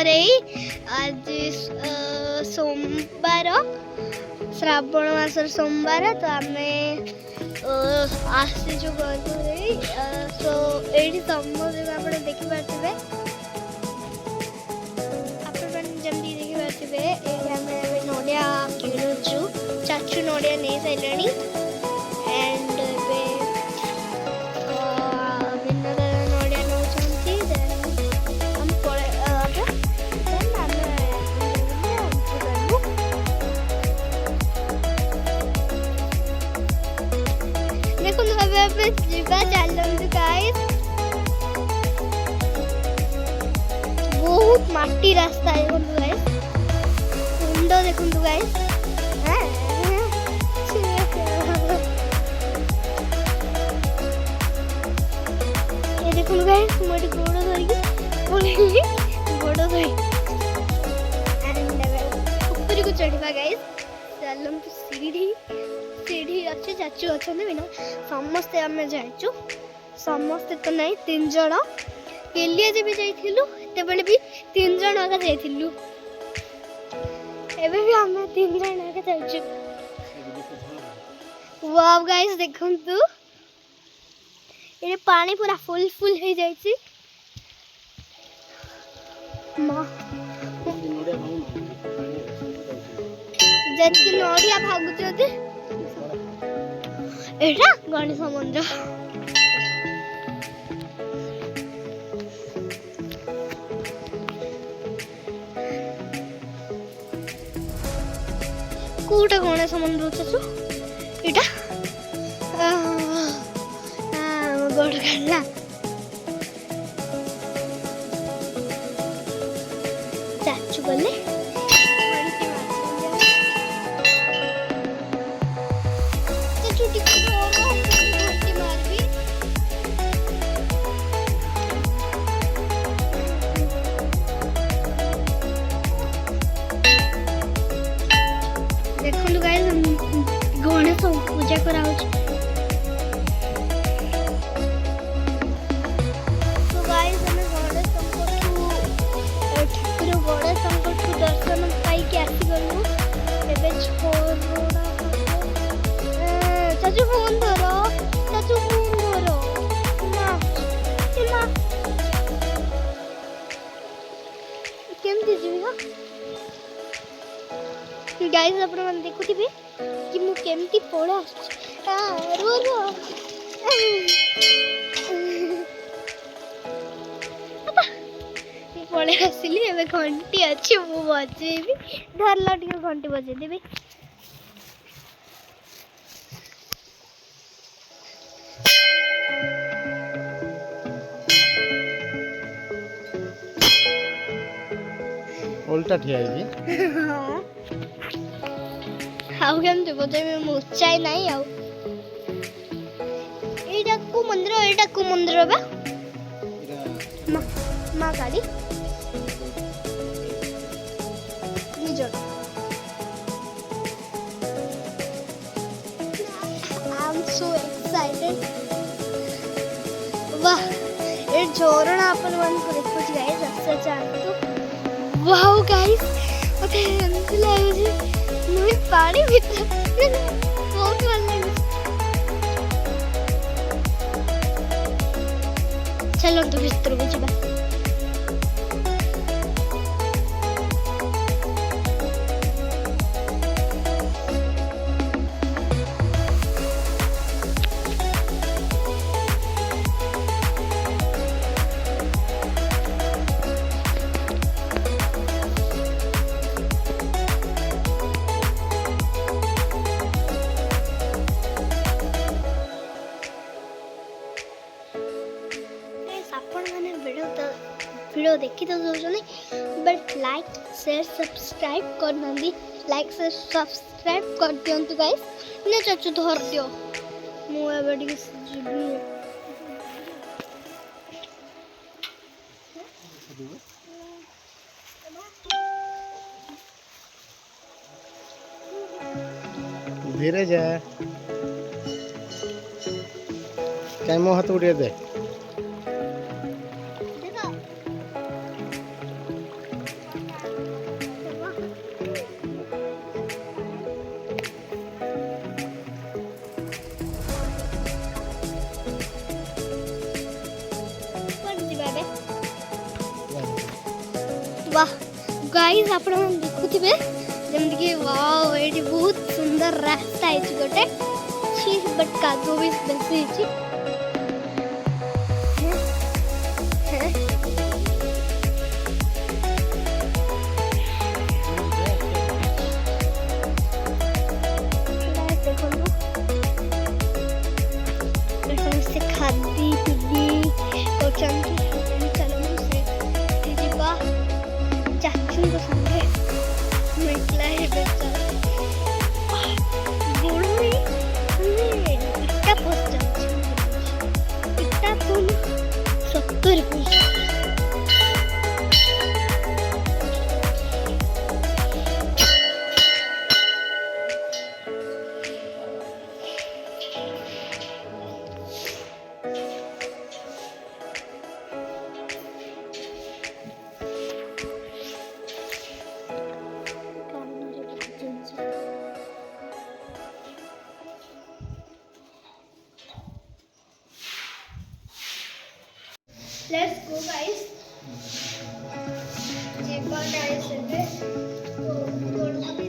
ଘରେ आज सोमवार श्रावण मासर सोमवार तो आम आसीचु घर सो ये समस्त आप देखिपे जमी देखिपे आम नड़िया किणुचु चाचू नड़िया नहीं सारे एंड बहुत माटी रास्ता है गाइस विंडो देखो गाइस ये देखो गाइस मोटी गोड़ धरिकी बोलेंगे गोड़ धरि ऊपर को चढ़वा गाइस चलम तो सीढ़ी सीढ़ी अच्छे चाचू अच्छा बिना समस्ते आम जाइचु समस्ते तो नहीं 3 जण केलिया जब जाइथिलु तेबेले भी 3 जण आगे जाइथिलु एबे भी हम 3 जण आगे जाइचु वाव गाइस देखंतु ये पानी पूरा फुल फुल हो जाइछि मां जति नड़िया भागुचोदे एटा गणेश मंदिर कोटा गणेश मंदिर चाचू एटा गोड़ काढला चाचू बोले चाचू टिक मारबी देखो गाइस गणेश पूजा करा तो गाइस हमें गणेश ठाकुर गणेश दर्शन पाई के आसी गलु एबे छोरोड़ा चाचू फोन धरो मां केमती जीवा गाइस अपन मन देखुथिबे कि मु केमती पळा रो रो पळे आसिली एबे घंटी अछि मु बजेबी धरला टिके घंटी बजे देबे उल्टा ठिया है हाउ केमती बजेबे मु ऊंचाई नाही आउ एटा को मंदिर बा मां गाड़ी निजर आई एम सो एक्साइटेड वाह ये झोरणा अपन मन को देखो गाइस अच्छा चाहतो वाओ गाइस ओके एमती लागे मुझे पानी भीतर बहुत मन लगे चलो तो भीतर को ଯିବା वीडियो देखी तो बट लाइक शेयर सब्सक्राइब कर नंदी लाइक शेयर सब्सक्राइब कर दियंतु गाइस ने चाचू धर दियो मु एबे टिके जीबी धीरे जा काय मो हाथ उड़े दे गाइस आपण देखुथिबे जेमति कि वाओ एटी बहुत सुंदर रास्ता है गोटे छी बट कादो भी बेसी छी खादी पिदी चलो से जीवा चाचू को संगे मिटला है बेटा गोड़ में इतना पोस्ट इतना तुम 70 रुपये Let's go guys. जेबा guys है तो थोड़ा भी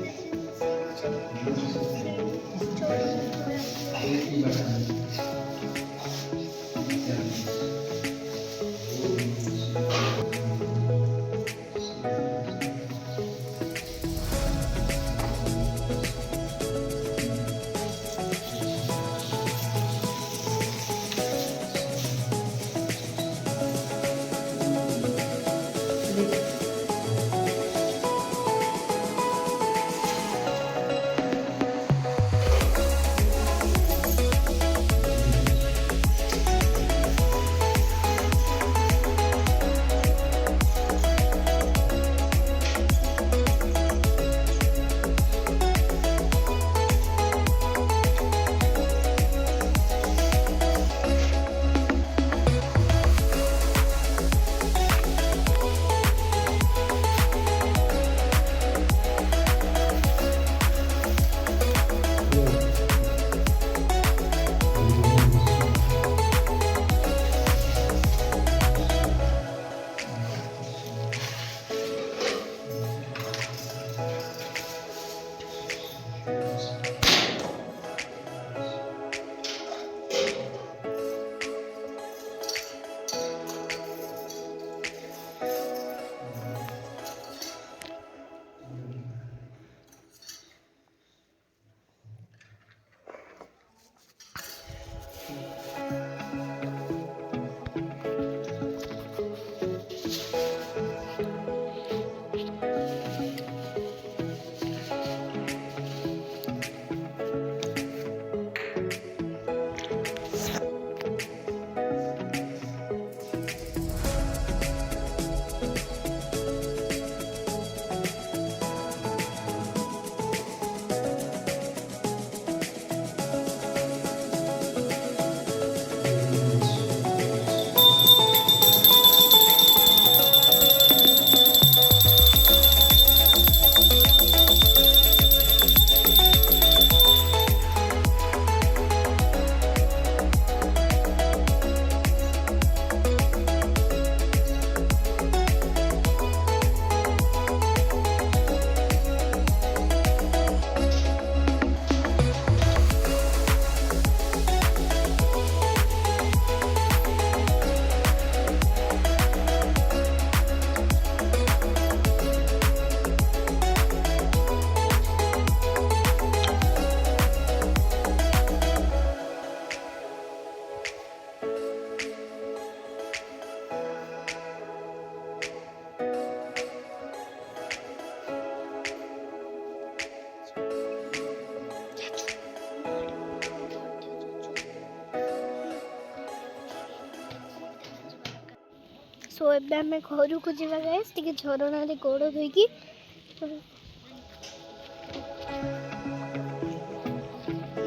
सो एबे आम घर को जावा गाइस टिके झरणा रे गोड़ धोईकी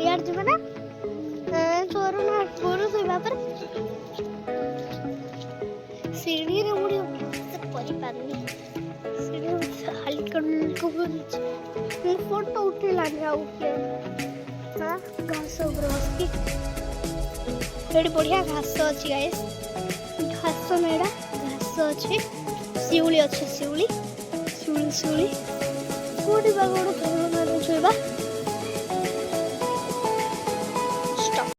यार जीवा ना झरणा गोड़ धोइबा पर सीढ़ी रे मुड़ी से परी पारनी सीढ़ी हल्का को मु फोटो उठेलानी आउ के हां घास ऊपर बसकी एडी बढ़िया घास अछि गाइस घास मेडा घास अच्छे शिउली अच्छे शिउली ଶୁଣି କୋଉଠି ବା ଗୋଟେ ଭଲ ଛୁଇବା